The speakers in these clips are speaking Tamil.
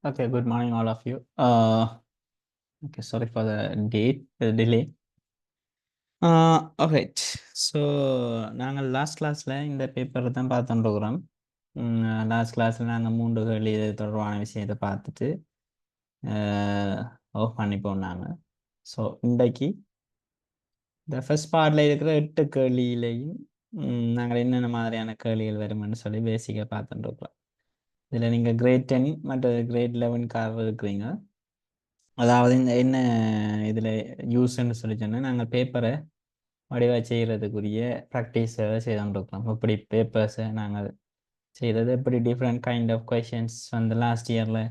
Okay, good morning, all of you. Okay, sorry for the delay. Alright. So, நாங்கள் லாஸ்ட் கிளாஸில் இந்த பேப்பர் தான் பார்த்துட்டுருக்குறோம். லாஸ்ட் கிளாஸில் நாங்கள் 3 கேள்வி இது தொடர்பான விஷயத்தை பார்த்துட்டு ஆஃப் பண்ணிப்போம் நாங்கள். ஸோ, இன்றைக்கு இந்த ஃபர்ஸ்ட் பார்ட்டில் இருக்கிற 8 கேள்வியிலையும் நாங்கள் என்னென்ன மாதிரியான கேள்விகள் வருமென்னு சொல்லி பேசிக்காக பார்த்துட்டுருக்குறோம். இதில் நீங்கள் கிரேட் 10 மற்ற கிரேட் 11 இருக்கிறீங்க. அதாவது என்ன இதில் யூஸ்ன்னு சொல்லி சொன்னால் நாங்கள் பேப்பரை வடிவாக செய்கிறதுக்குரிய ப்ராக்டிஸை செய்துകൊണ്ടിருக்கிறோம். இப்படி பேப்பர்ஸை நாங்கள் செய்கிறது எப்படி டிஃப்ரெண்ட் கைண்ட் ஆஃப் கொஷின்ஸ் வந்து லாஸ்ட் இயரில்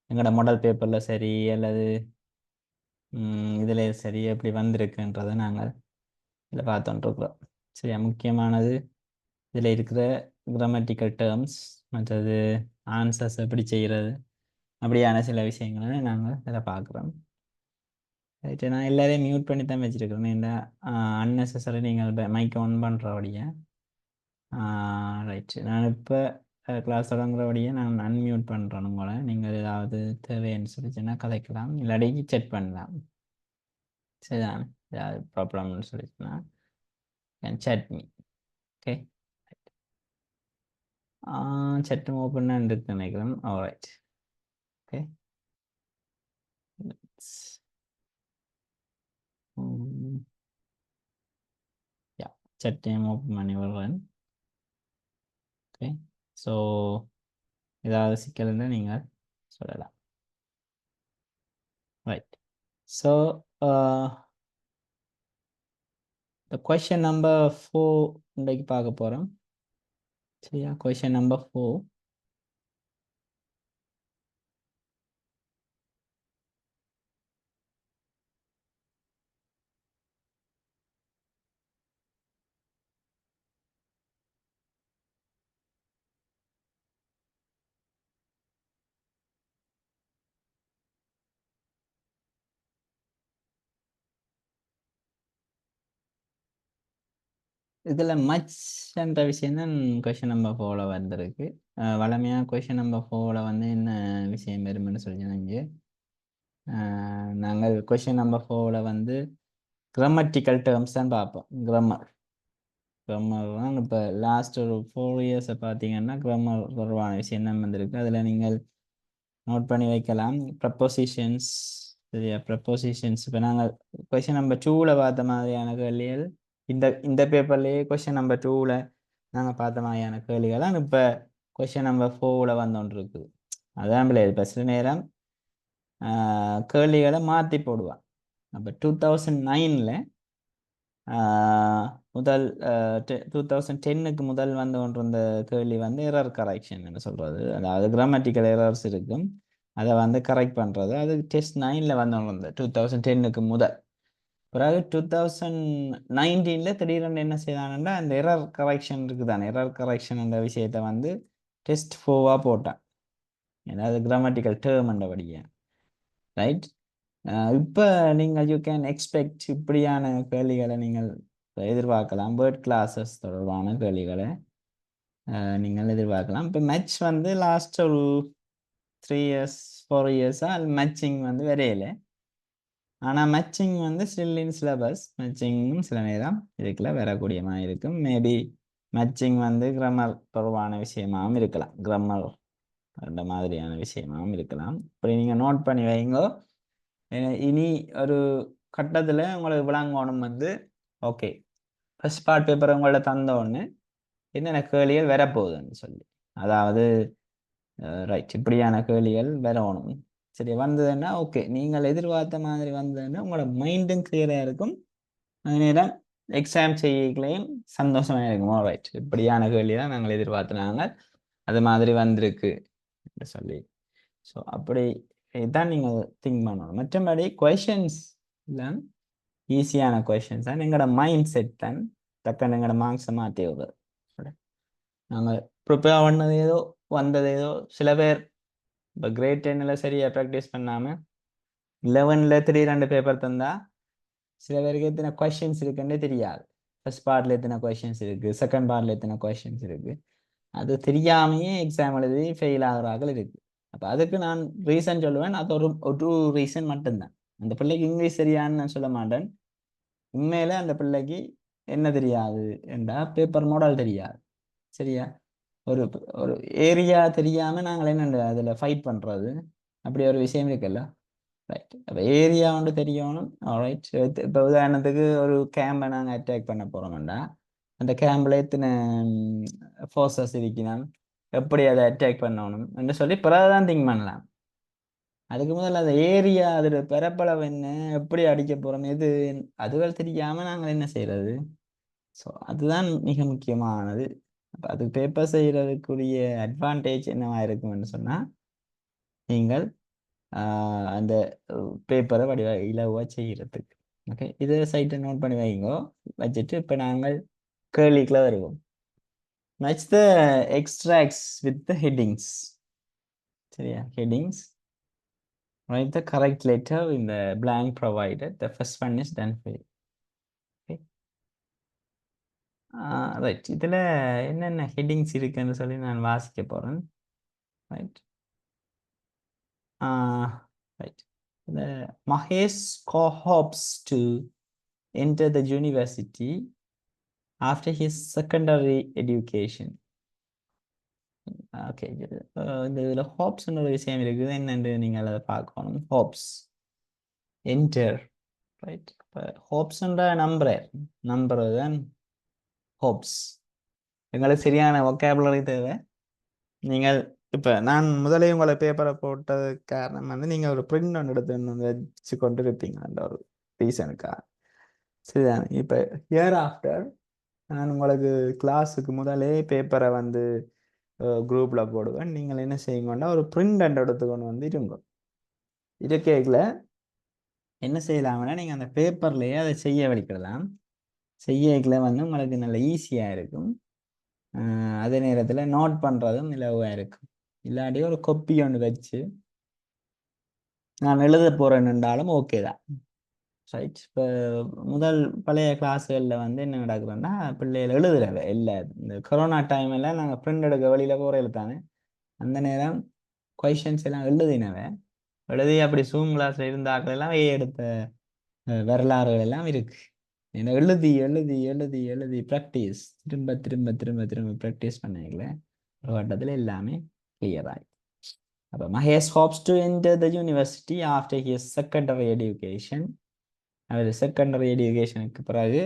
எங்களோட மாடல் பேப்பரில் சரி அல்லது இதில் சரி எப்படி வந்திருக்குன்றதை நாங்கள் இதில் பார்த்துட்டுருக்குறோம். சரியா, முக்கியமானது இதில் இருக்கிற கிராமட்டிக்கல் டேர்ம்ஸ் மற்றது ஆன்சர்ஸ் எப்படி செய்கிறது அப்படியான சில விஷயங்களை நாங்கள் இதில் பார்க்குறோம். ரைட்டு, நான் எல்லாரையும் மியூட் பண்ணி தான் வச்சுருக்கிறேன். இந்த அன்னெசரி நீங்கள் மைக் ஆன் பண்ணுறபடியே ரைட்டு. நான் இப்போ கிளாஸ் தொடங்குறபடியே நான் அன்மியூட் பண்ணுறேன் உங்களை. நீங்கள் ஏதாவது தேவைன்னு சொல்லிச்சுன்னா கதைக்கலாம், இல்லாடி செக் பண்ணலாம். சரிதானே? ஏதாவது ப்ராப்ளம்னு சொல்லிச்சுன்னா can chat me. Okay, chat open இருக்கு நினைக்கிறேன். Alright, okay. Yeah, chat open பண்ணி விடுறேன். ஓகே, ஸோ ஏதாவது சிக்கல் இருந்தால் நீங்கள் சொல்லலாம். Right, so the question number 4 இன்றைக்கு பார்க்க போகிறோம். சரியா, question number 4. இதில் மச் என்ற விஷயம் தான் கொஷின் நம்பர் 4 வந்திருக்கு. வளமையாக கொஷின் நம்பர் 4 வந்து என்ன விஷயம் வரும்னு சொல்லிங்க. நாங்கள் கொஷின் நம்பர் 4 வந்து கிராமட்டிக்கல் டேர்ம்ஸ் தான் பார்ப்போம். கிராமர் தான் இப்போ லாஸ்ட் ஒரு 4 இயர்ஸை பார்த்தீங்கன்னா கிராமர் தொடர்பான விஷயம் தான் வந்திருக்கு. அதில் நீங்கள் நோட் பண்ணி வைக்கலாம். ப்ரப்போசிஷன்ஸ், சரியா, ப்ரப்போசிஷன்ஸ். இப்போ நாங்கள் கொஷின் நம்பர் 2ல் பார்த்த மாதிரியான கேள்விகள் இந்த பேப்பர்லேயே கொஷின் நம்பர் 2ல் நாங்கள் பார்த்த மாதிரியான கேள்விகள்லாம் இப்போ கொஷின் நம்பர் 4ல் வந்துட்டு இருக்குது. அதான் பிள்ளை இப்போ சில நேரம் கேள்விகளை மாற்றி போடுவான். அப்போ 2009ல் முதல் 2010க்கு முதல் வந்து கொண்டிருந்த கேள்வி வந்து எரர் கரெக்ஷன் சொல்கிறது. அதாவது கிராமட்டிக்கல் எரர்ஸ் இருக்கும், அதை வந்து கரெக்ட் பண்ணுறது. அது டெஸ்ட் 9ல் வந்து கொண்டிருந்தது 2010க்கு முதல். பிறகு 2019ல் திடீரென்று என்ன செய்தாங்கன்னா அந்த எரர் கரெக்ஷன் இருக்குதானே, எரர் கரெக்ஷன் என்ற விஷயத்தை வந்து டெஸ்ட் 4ஆக போட்டான். ஏதாவது கிராமட்டிக்கல் டேர்ம் என்றபடியே. ரைட், இப்போ நீங்கள் யூ கேன் எக்ஸ்பெக்ட் இப்படியான கேள்விகளை நீங்கள் எதிர்பார்க்கலாம். வேர்ட் கிளாஸஸ் தொடர்பான கேள்விகளை நீங்கள் எதிர்பார்க்கலாம். இப்போ மேட்ச் வந்து லாஸ்ட் ஒரு 3 இயர்ஸ் 4 இயர்ஸாக மேட்சிங் வந்து வரையில. ஆனால் மேட்சிங் வந்து ஸ்டில் இன் சிலபஸ். மேட்சிங்கும் சில நேரம் இதுக்குள்ள வரக்கூடிய மாதிரி இருக்கும். மேபி மேட்சிங் வந்து கிராமர் தொடர்பான விஷயமாகவும் இருக்கலாம், கிராமர் அந்த மாதிரியான விஷயமாகவும் இருக்கலாம். இப்படி நீங்கள் நோட் பண்ணி வைங்கோ. இனி ஒரு கட்டத்தில் உங்களுக்கு விளங்கணும் வந்து ஓகே ஃபர்ஸ்ட் பார்ட் பேப்பர் உங்கள்ட்ட தந்த உடனே என்னென்ன கேள்விகள் வரப்போகுதுன்னு சொல்லி, அதாவது ரைட் இப்படியான கேள்விகள் வரணும். சரி, வந்ததுன்னா ஓகே, நீங்கள் எதிர்பார்த்த மாதிரி வந்ததுன்னா உங்களோட மைண்டும் கிளியராக இருக்கும். அதே நேரம் எக்ஸாம் செய்யலையும் சந்தோஷமாக இருக்கும். ரைட், இப்படியான கேள்வி தான் நாங்கள் எதிர்பார்த்துனாங்க, அது மாதிரி வந்திருக்கு என்று சொல்லி. ஸோ அப்படி தான் நீங்கள் திங்க் பண்ணணும். மற்றபடி கொஷின்ஸ் இல்லை, ஈஸியான கொஷின்ஸ் தான். எங்களோட மைண்ட் செட் தான் டக்குன்னு எங்களோட மார்க்ஸை மாற்றி விடுறது. நாங்கள் ப்ரிப்பேர் பண்ணது ஏதோ வந்தது ஏதோ. சில பேர் இப்போ கிரேட் 10ல் சரியாக ப்ராக்டிஸ் பண்ணாமல் 11ல் 3-2 பேப்பர் தந்தா சில பேருக்கு எத்தனை கொஷின்ஸ் இருக்குன்னு தெரியாது. ஃபர்ஸ்ட் பார்ட்டில் எத்தனை கொஷின்ஸ் இருக்குது, செகண்ட் பார்ட்டில் எத்தனை கொஷின்ஸ் இருக்குது, அது தெரியாமையே எக்ஸாம் எழுதி ஃபெயில் ஆகிறார்கள் இருக்குது. அப்போ அதுக்கு நான் ரீசன் சொல்லுவேன், அது ஒரு ரீசன் மட்டும்தான். அந்த பிள்ளைக்கு இங்கிலீஷ் சரியான்னு நான் சொல்ல மாட்டேன். உண்மையில அந்த பிள்ளைக்கு என்ன தெரியாது என்றா பேப்பர் மாடல் தெரியாது. சரியா? ஒரு ஒரு ஏரியா தெரியாம நாங்கள் என்ன அதுல ஃபைட் பண்றது, அப்படி ஒரு விஷயம் இருக்குல்ல. ரைட். அப்போ ஏரியா வந்து தெரியணும். ரைட். இப்போ உதாரணத்துக்கு ஒரு கேம்பை நாங்கள் அட்டாக் பண்ண போறோம்டா, அந்த கேம்பில் எத்தனை ஃபோர்ஸஸ் இருக்கணும், எப்படி அதை அட்டாக் பண்ணணும் என்று சொல்லி பிறகுதான் திங்க் பண்ணலாம். அதுக்கு முதல்ல அந்த ஏரியா, அதோட பரப்பளவு என்ன, எப்படி அடிக்க போறோம், எது, அதுகள் தெரியாம நாங்கள் என்ன செய்யறது. ஸோ அதுதான் மிக முக்கியமானது. அப்ப அது பேப்பர் செய்யறதுக்குரிய அட்வான்டேஜ் என்னவா இருக்கும்னு சொன்னா, நீங்கள் அந்த பேப்பரை வடிவ இலவா செய்யறதுக்கு. ஓகே, இது சைட்டை நோட் பண்ணி வைங்கோ. வச்சுட்டு இப்போ நாங்கள் கேள்விக்குள்ள வருவோம். Match the extracts with the headings. சரியா? Headings. Write the correct letter in the blank provided. The first one is done for you. Okay. Right. இதில் என்னென்ன ஹெட்டிங்ஸ் இருக்குன்னு சொல்லி நான் வாசிக்க போகிறேன். ரைட். ரைட். இந்த Mahesh hopes to enter the university after his secondary education. Okay. இந்த இதில் ஹோப்ஸ்ன்ற ஒரு விஷயம் இருக்குது. என்னென்று நீங்கள் அதை பார்க்கணும். Hopes enter. ரைட். இப்போ ஹோப்ஸ்ன்ற நம்புறது தான் ஹோப்ஸ். எங்களுக்கு சரியான ஒகேபுலரி தேவை. நீங்கள் இப்போ நான் முதலே உங்களை பேப்பரை போட்டதுக்கு காரணம் வந்து நீங்கள் ஒரு பிரிண்ட் ஒன்று எடுத்து வந்து வச்சு கொண்டு இருப்பீங்க அந்த ஒரு ரீசனுக்காக. சரிதானே? இப்போ இயர் ஆஃப்டர் நான் உங்களுக்கு கிளாஸுக்கு முதலே பேப்பரை வந்து குரூப்பில் போடுவேன். நீங்கள் என்ன செய்யுங்கன்னா ஒரு பிரிண்ட் அண்ட் எடுத்துக்கொண்டு வந்து இருங்க. இருக்கையில் என்ன செய்யலாம்னா நீங்கள் அந்த பேப்பர்லேயே அதை செய்ய வலிக்கலாம். செய்யல வந்து உங்களுக்கு நல்ல ஈஸியாக இருக்கும். அதே நேரத்தில் நோட் பண்ணுறதும் இலவாக இருக்கும். இல்லாட்டி ஒரு கொப்பி ஒன்று வச்சு நான் எழுத போகிறேன்னுண்டாலும் ஓகே தான். ரைட். இப்போ முதல் பழைய கிளாஸுகளில் வந்து என்ன நடக்குதுன்னா, பிள்ளைகள் எழுதுறவை இல்லை. இந்த கொரோனா டைமில் நாங்கள் பிரிண்ட் எடுக்க வெளியில் போகிற தானே, அந்த நேரம் கொஷின்ஸ் எல்லாம் எழுதினவை எழுதி அப்படி ஜூம் கிளாஸில் இருந்தாக்கள் எல்லாம் எடுத்த வரலாறுகள் எல்லாம் இருக்கு. ஏன்னா எழுதி எழுதி எழுதி எழுதி ப்ராக்டிஸ் திரும்ப திரும்ப திரும்ப திரும்ப ப்ராக்டிஸ் பண்ணிக்கல ஒரு வட்டத்தில் எல்லாமே கிளியர் ஆகி. அப்போ Mahesh hopes to enter the university after his secondary education. Our secondary எஜுகேஷனுக்கு பிறகு,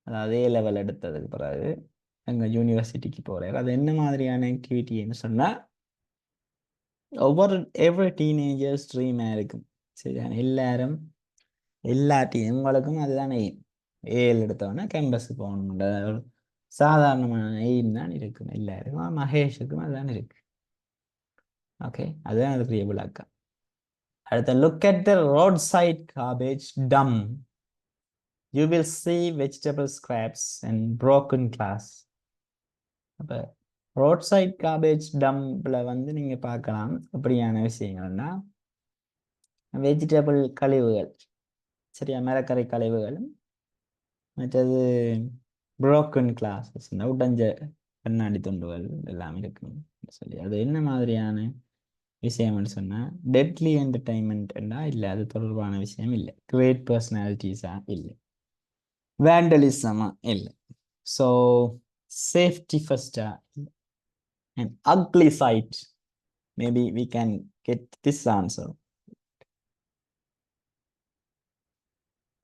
அதாவது A லெவல் எடுத்ததுக்கு பிறகு எங்கள் யூனிவர்சிட்டிக்கு போகிறார். அது என்ன மாதிரியான ஆக்டிவிட்டின்னு சொன்னால், எவ்ரி டீனேஜர்ஸ் ட்ரீமாக இருக்கும். சரியான எல்லாரும் எல்லா உங்களுக்கும் அதுதான் எய்ம். ஏஎல் எடுத்தவொடனே கேம்பஸுக்கு போகணுன்ற ஒரு சாதாரணமான எய்ம் தான் இருக்கும் எல்லாருக்கும். மகேஷுக்கும் அதுதான் இருக்கு. ஓகே, அதுதான் அதுக்குரிய விளக்கம். அடுத்த look at the road side garbage dump. You will see vegetable scraps and broken glass. அப்போ ரோட் சைட் கார்பேஜ் டம்பில் வந்து நீங்கள் பார்க்கலாம் அப்படியான விஷயங்கள்னா, வெஜிடபிள் கழிவுகள், சரியா, மரக்கரை கழிவுகள், மற்றது புரோக்கன் கிளாஸஸ், உடைஞ்ச கண்ணாடி துண்டுகள் எல்லாம் இருக்கும் சொல்லி. அது என்ன மாதிரியான விஷயம்னு சொன்னால், டெட்லி என்டர்டைன்மெண்ட்னா இல்லை, அது தொடர்பான விஷயம் இல்லை. கிரேட் பர்சனாலிட்டிஸா இல்லை, வேண்டலிசமா இல்லை. ஸோ சேஃப்டி ஃபர்ஸ்டா, an ugly sight. Maybe we can get this answer.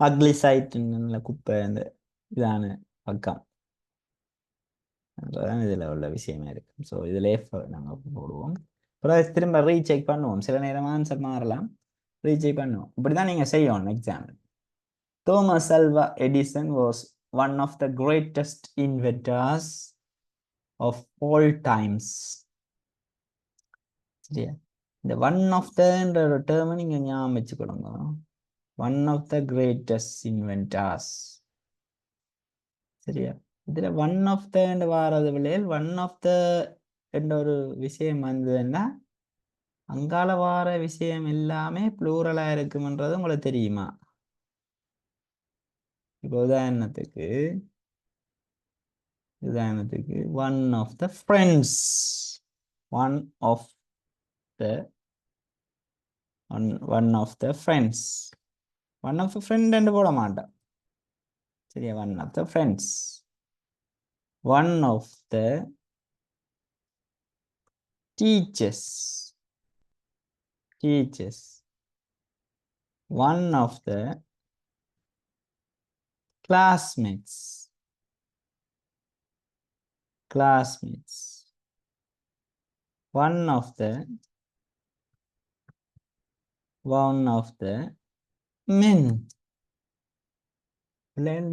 Ugly sight நல்ல குப்பை, அந்த இதான பக்கம் அதுதான் இதில் உள்ள விஷயமே இருக்கு. ஸோ இதில் நாங்கள் போடுவோம். அப்புறம் திரும்ப ரீசெக் பண்ணுவோம். சில நேரம் ஆன்சர் மாறலாம், ரீசெக் பண்ணுவோம். இப்படி தான் நீங்கள் செய்யணும் example. Thomas Alva Edison was one of the greatest inventors of all times. சரியா? இந்த ஒன் ஆஃப் தன்ற ஒரு டேர்மை நீங்கள் ஞாபகம் வச்சுக்கொடுங்க. One of the greatest inventors. சரியா? இதில் ஒன் ஆஃப் த வாரது விளையல் ஒன் ஆஃப் த என்ற ஒரு விஷயம் வந்ததுன்னா, அங்கால வார விஷயம் எல்லாமே ப்ளூரலாக இருக்கும்ன்றது உங்களுக்கு தெரியுமா? இப்போ உதாரணத்துக்கு one of the friends, one of the one of the friends. One of the friend என்று போட மாட்டேன். சரியா? One of the friends. One of the teachers. Teachers. One of the classmates. Classmates. One of the men.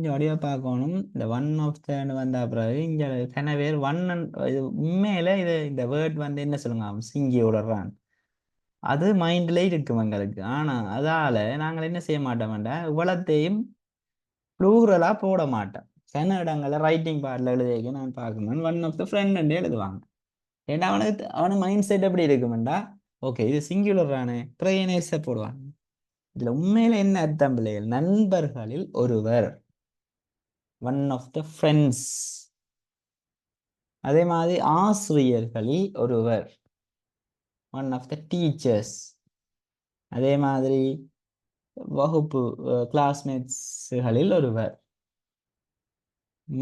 ஜோடியா பார்க்கணும். இந்த ஒன் ஆஃப் த வந்த பிறகு இங்க கன பேர் ஒன் இது உண்மையில இது இந்த வேர்ட் வந்து என்ன சொல்லுங்க சிங்கி விடுறான் அது மைண்ட்ல இருக்கும் எங்களுக்கு. ஆனா அதால நாங்கள் என்ன செய்ய மாட்டோம்டா இவ்வளத்தையும் ப்ளூரலா போட மாட்டோம். சில இடங்கள்ல ரைட்டிங் பார்ட்ல எழுதிக்க நான் பார்க்கணும் ஒன் ஆஃப் த ஃப்ரெண்ட் எழுதுவாங்க. ஏன்னா அவனுக்கு மைண்ட் செட் எப்படி இருக்குமெண்டா ஓகே இது சிங்குலரானே ப்ரையனைஸை போடுவாங்க. இதுல உண்மையில என்ன அர்த்தம் பிள்ளைகள்? நண்பர்களில் ஒருவர். One of the friends. அதே மாதிரி ஆசிரியர்களில் ஒருவர். One of the teachers. அதே மாதிரி வகுப்பு கிளாஸ்மேட்ஸ்களில் ஒருவர்.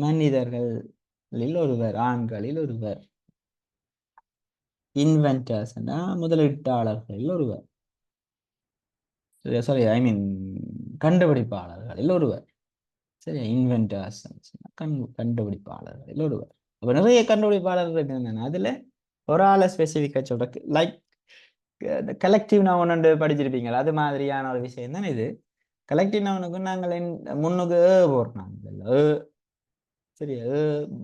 மனிதர்களில் ஒருவர், ஆண்களில் ஒருவர். இன்வென்டர்ஸ் முதலீட்டாளர்களில் ஒருவர். சாரி ஐ மீன் கண்டுபிடிப்பாளர்களில் ஒருவர். சரி இன்வென்டர்ஸ் கண்டுபிடிப்பாளர்களில் ஒருவர். அப்போ நிறைய கண்டுபிடிப்பாளர்கள் இருக்கு. அதுல ஒரு ஆளை ஸ்பெசிஃபிக்கா சொல்ற லைக் கலெக்டிவ் நவுன் படிச்சிருப்பீங்களா? அது மாதிரியான ஒரு விஷயம் தான் இது. கலெக்டிவ் நவுனுக்கு நாங்கள் முன்னுக்கு போடுறாங்க. சரியா?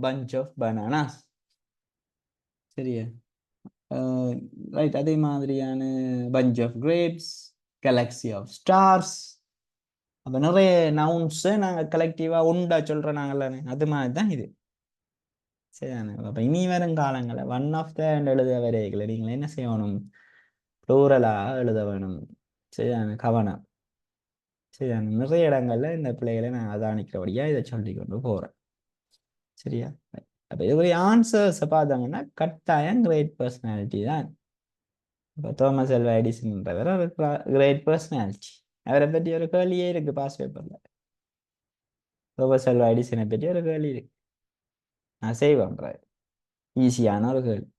Bunch of bananas. சரியா? ரைட். அதே மாதிரியான bunch of grapes, galaxy of stars. அப்போ நிறைய நவுன்ஸை நாங்கள் கலெக்டிவா உண்டா சொல்றோம் நாங்கள். அது மாதிரி தான் இது. சரிதானே? அப்போ இனி வரும் காலங்களில் ஒன் ஆஃப் த எழுத வரைகளை நீங்கள் என்ன செய்யணும்? ப்ளூரலா எழுத வேணும். சரிதானே? கவனம். சரிதானே? நிறைய இடங்கள்ல இந்த பிள்ளைகளை நான் அவதானிக்கிறபடியா இதை சொல்லி கொண்டு போறேன். சரியா? அப்போ இதுக்குரிய ஆன்சர்ஸை பார்த்தாங்கன்னா கட்டாயம் கிரேட் பர்சனாலிட்டி தான். இப்போ தோமஸ் ஆல்வா எடிசன்ன்றவர் ஒரு கிரேட் பர்சனாலிட்டி. அவரை பற்றி ஒரு கேள்வியே இருக்கு பாஸ் பேப்பர்ல. தோமஸ் ஆல்வா எடிசனை பற்றி ஒரு கேள்வி இருக்கு. நான் செய்வேன் ஈஸியான ஒரு கேள்வி.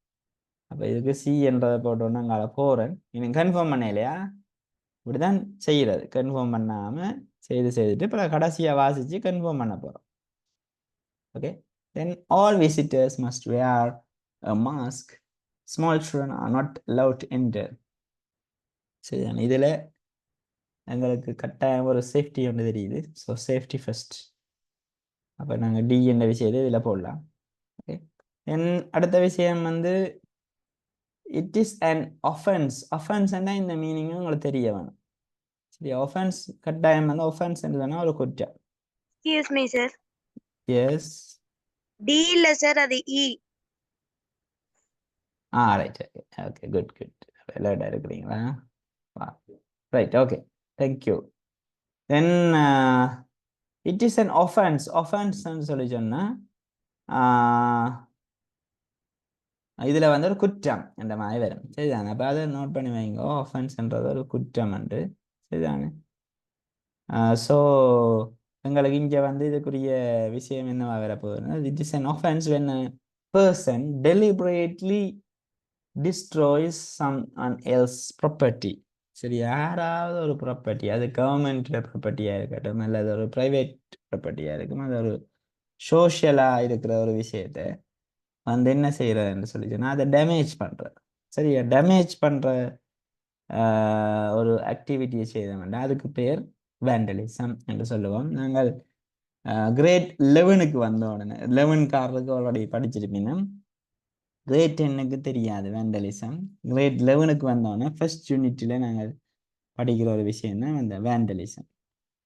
அப்போ இதுக்கு சி என்றதை போட்டோன்னு அங்கே போகிறேன். இன்னும் கன்ஃபார்ம் பண்ண இல்லையா? இப்படிதான் செய்யறது. கன்ஃபார்ம் பண்ணாம செய்துட்டு அப்புறம் கடைசியா வாசிச்சு கன்ஃபார்ம் பண்ண போறோம். Okay. Then all visitors must wear a mask. Small children are not allowed to enter. சரிதானே? இதுல எங்களுக்கு கட்டாயம் ஒரு சேஃப்டி ஒன்று தெரியுது. So safety first. அப்போ நாங்கள் டி என்ற விஷயத்தை இதில் போடலாம். ஓகே. தென் அடுத்த விஷயம் வந்து இட் இஸ் அன் ஒஃபென்ஸ். ஒஃபென்ஸ்னா இந்த மீனிங் உங்களுக்கு தெரிய வேணும். சரி, ஒஃபென்ஸ் கட்டாயம் வந்து ஒஃபென்ஸ் என்றதுனா ஒரு குற்றம். Excuse me sir. Yes. D இல்ல சார், அது இ. ரைட். Okay good. அலர்ட்டா இருக்கிறீங்களா? Right. Okay, thank you. Then it is an offence. ஒஃபென்ஸ்ன்னு சொல்லி சொன்னா இதுல வந்து ஒரு குற்றம் என்ற மாதிரி வரும். சரிதானே? அப்போ அதை நோட் பண்ணி வைங்க. ஒஃபென்ஸ்ன்றது ஒரு குற்றம் என்று. சரிதானே? ஸோ எங்களுக்கு இங்கே வந்து இதுக்குரிய விஷயம் என்னவா வரப்போகுதுன்னா it is an offence when a person deliberately destroys someone else's property. சரி, யாராவது ஒரு ப்ராப்பர்ட்டி, அது கவர்மெண்ட் ப்ராப்பர்ட்டியாக இருக்கட்டும் அல்லது ஒரு ப்ரைவேட் ப்ராப்பர்ட்டியாக இருக்கும், அது ஒரு சோஷியலாக இருக்கிற ஒரு விஷயத்தை வந்து என்ன செய்யறதுன்னு சொல்லிச்சுன்னா அதை டேமேஜ் பண்ற. சரியா? டேமேஜ் பண்ற ஒரு ஆக்டிவிட்டியை செய்தோம்னா அதுக்கு பேர் வேண்டலிசம் என்று சொல்லுவோம். நாங்கள் கிரேட் 11க்கு வந்த உடனே 11 ஆல்ரெடி படிச்சிருப்பீங்க. கிரேட் 10க்கு தெரியாது வேண்டலிசம். கிரேட் 11க்கு வந்தோடனே ஃபர்ஸ்ட் யூனிட்ல நாங்கள் படிக்கிற ஒரு விஷயம் தான் இந்த வேண்டலிசம்.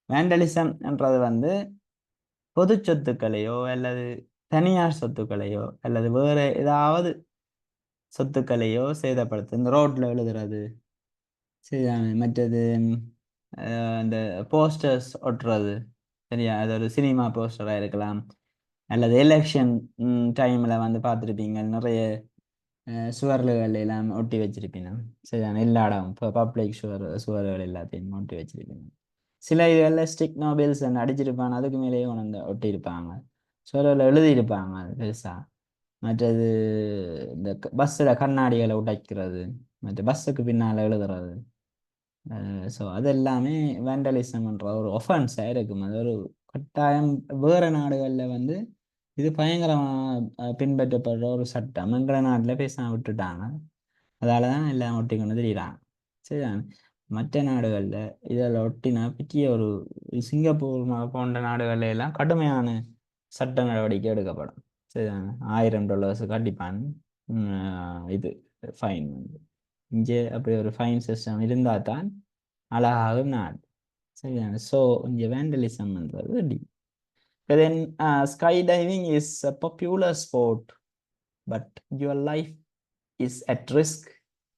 வேண்டலிசம் என்றது வந்து பொது சொத்துக்களையோ அல்லது தனியார் சொத்துக்களையோ அல்லது வேற ஏதாவது சொத்துக்களையோ சேதப்படுத்து. இந்த ரோட்ல எழுதுறது. சரிதானே? மற்றது இந்த போஸ்டர்ஸ் ஒட்டுறது. சரியா? அது ஒரு சினிமா போஸ்டராக இருக்கலாம் அல்லது எலெக்ஷன் டைமில் வந்து பார்த்துருப்பீங்க நிறைய சுவர்கள் எல்லாம் ஒட்டி வச்சிருப்பினா சரியான எல்லா இடம் இப்போ பப்ளிக் சுவர்கள் எல்லாத்தையும் ஒட்டி வச்சிருப்பினா சில இதுகளில் ஸ்டிக் நோபெல்ஸ் அடிச்சிருப்பாங்க அதுக்கு மேலேயே கொண்டு ஒட்டி இருப்பாங்க சுவரில் எழுதியிருப்பாங்க அது பெருசா மற்றது இந்த பஸ்ஸில் கண்ணாடிகளை உடைக்கிறது மற்ற பஸ்ஸுக்கு பின்னால் எழுதுறது ஸோ அது எல்லாமே வேண்டலிசம்ன்ற ஒரு ஒஃபென்ஸாக இருக்கும் அது ஒரு கட்டாயம் வேறு நாடுகளில் வந்து இது பயங்கரமாக பின்பற்றப்படுற ஒரு சட்டம் எங்களை நாட்டில் பேசாம விட்டுட்டாங்க அதால தான் எல்லாம் ஒட்டி கொண்டு தெரியுறாங்க சரிதான் மற்ற நாடுகளில் இதில் ஒட்டினா பற்றிய ஒரு சிங்கப்பூர் போன்ற நாடுகளில் எல்லாம் கடுமையான சட்ட நடவடிக்கை எடுக்கப்படும் சரிதானே $1000 கண்டிப்பான் இது ஃபைன் வந்து இங்கே அப்படி ஒரு ஃபைன் சிஸ்டம் இருந்தால் தான் அழகாகும் நாடு சரிதானே ஸோ இங்கே வேண்டலிசம்ன்றது D then skydiving is a popular sport but your life is at risk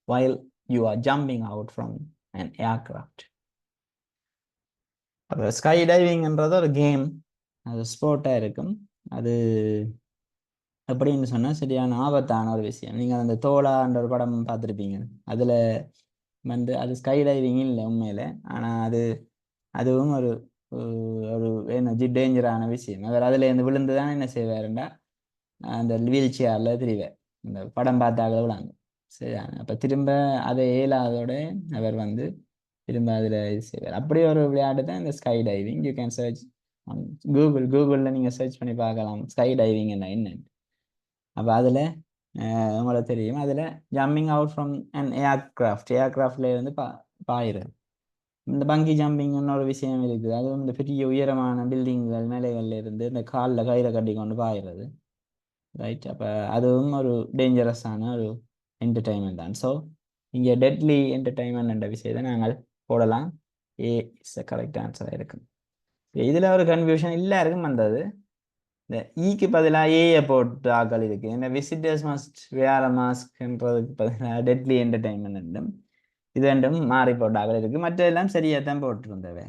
while you are jumping out from an aircraft sky டைவிங்ன்றது ஒரு கேம் அது ஸ்போர்ட்டாக இருக்கும் அது எப்படின்னு சொன்னால் சரியான ஆபத்தான ஒரு விஷயம் நீங்கள் அந்த தோலான்ற ஒரு படம் பார்த்துருப்பீங்க அதில் வந்து அது ஸ்கை டைவிங் இல்லை உண்மையில் ஆனால் அதுவும் ஒரு ஒரு என்ன டேஞ்சரான விஷயம் அவர் அதுலேருந்து விழுந்து தான் என்ன செய்வாருண்டா அந்த வீல் சேரில் திரிவார் இந்த படம் பார்த்தாக விழாங்க சரி அப்போ திரும்ப அதை இயலாதோட அவர் வந்து திரும்ப அதில் இது செய்வார் அப்படி ஒரு விளையாட்டு தான் இந்த skydiving you can search கூகுளில் நீங்கள் சர்ச் பண்ணி பார்க்கலாம் ஸ்கை டைவிங் என்ன அப்போ அதில் உங்களுக்கு தெரியும் அதில் ஜம்பிங் அவுட் ஃப்ரம் அன் ஏர்க்ராஃப்ட்ல இருந்து பாயிறது இந்த பங்கி ஜம்பிங்னு ஒரு விஷயம் இருக்குது அதுவும் இந்த பெரிய உயரமான பில்டிங்குகள் நிலைகள்ல இருந்து இந்த கையில் கட்டி கொண்டு பாயிறது ரைட் அப்போ அதுவும் ஒரு டேஞ்சரஸான ஒரு என்டர்டைன்மெண்ட் தான் ஸோ இங்கே டெட்லி என்டர்டைன்மெண்ட் என்ற விஷயத்தை நாங்கள் போடலாம் ஏ இஸ் கரெக்ட் ஆன்சராக இருக்கும் இதில் ஒரு கன்ஃபியூஷன் எல்லாருக்கும் வந்தது இந்த ஈக்கு பதிலாக ஏயை போட்டு ஆக்கள் இருக்கு இந்த விசிட்டர்ஸ் மஸ்ட் வேர் அ மாஸ்க்ன்றதுக்கு பதிலாக டெட்லி என்டர்டைன்மெண்ட் இது ரெண்டும் மாறி போட்ட ஆக்கள் இருக்கு மற்றெல்லாம் சரியாக தான் போட்டிருந்தவை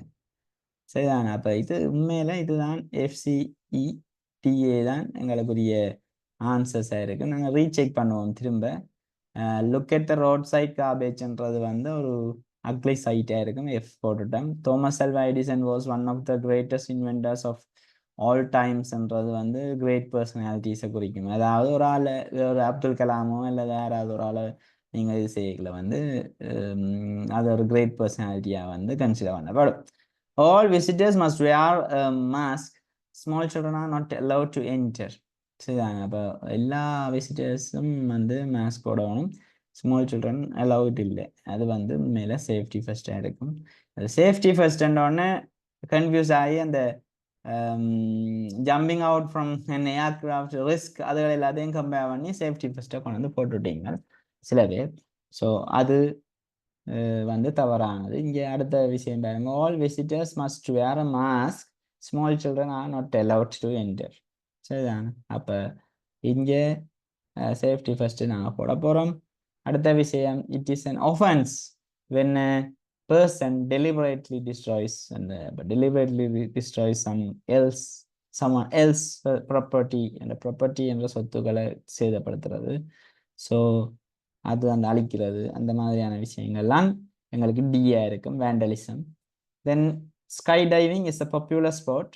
சரிதானே அப்போ இது உண்மையில் இதுதான் எஃப்சிஇ டிஏ தான் எங்களுக்குரிய ஆன்சர்ஸாக இருக்குது நாங்கள் ரீசெக் பண்ணுவோம் திரும்ப look at the road side காபேஜ்ன்றது வந்து ஒரு அக்லி சைட்டாக இருக்கும் எஃப் போட்டுட்டோம் Thomas Alva Edison was one of the greatest inventors of all டைம்ஸ்ன்றது வந்து கிரேட் பர்சனாலிட்டிஸை குறிக்கும் அதாவது ஒரு ஆள் ஒரு அப்துல் கலாமோ இல்லை யாராவது ஒரு ஆள் நீங்கள் இது செய்யல வந்து அது ஒரு கிரேட் பர்சனாலிட்டியாக வந்து கன்சிடர் பண்ணப்படும் all visitors must wear mask small children are not allowed to enter சரிதாங்க அப்போ எல்லா விசிட்டர்ஸும் வந்து மாஸ்க் போடணும் ஸ்மால் சில்ட்ரன் அலவுட் இல்லை அது வந்து மேலே சேஃப்டி ஃபர்ஸ்டாக இருக்கும் அது சேஃப்டி ஃபர்ஸ்ட்ன்றோடனே கன்ஃபியூஸ் ஆகி அந்த jumping out from N aircraft risk அதுகள் எல்லாத்தையும் கம்பேர் பண்ணி சேஃப்டி ஃபர்ஸ்ட்டாக கொண்டு வந்து போட்டுவிட்டீங்க சில பேர் ஸோ அது வந்து தவறானது இங்கே அடுத்த விஷயம் பாருங்க all visitors must where a mask small children are not allowed to enter சரிதானே அப்போ இங்கே சேஃப்டி ஃபர்ஸ்ட்டு நாங்கள் போட போகிறோம் அடுத்த விஷயம் it is an offence when person deliberately destroys and deliberately destroys someone else property and property என்ற சொத்துக்களை சேதப்படுத்துறது ஸோ அது அந்த அழிக்கிறது அந்த மாதிரியான விஷயங்கள்லாம் எங்களுக்கு டியா இருக்கும் vandalism then sky diving is a popular sport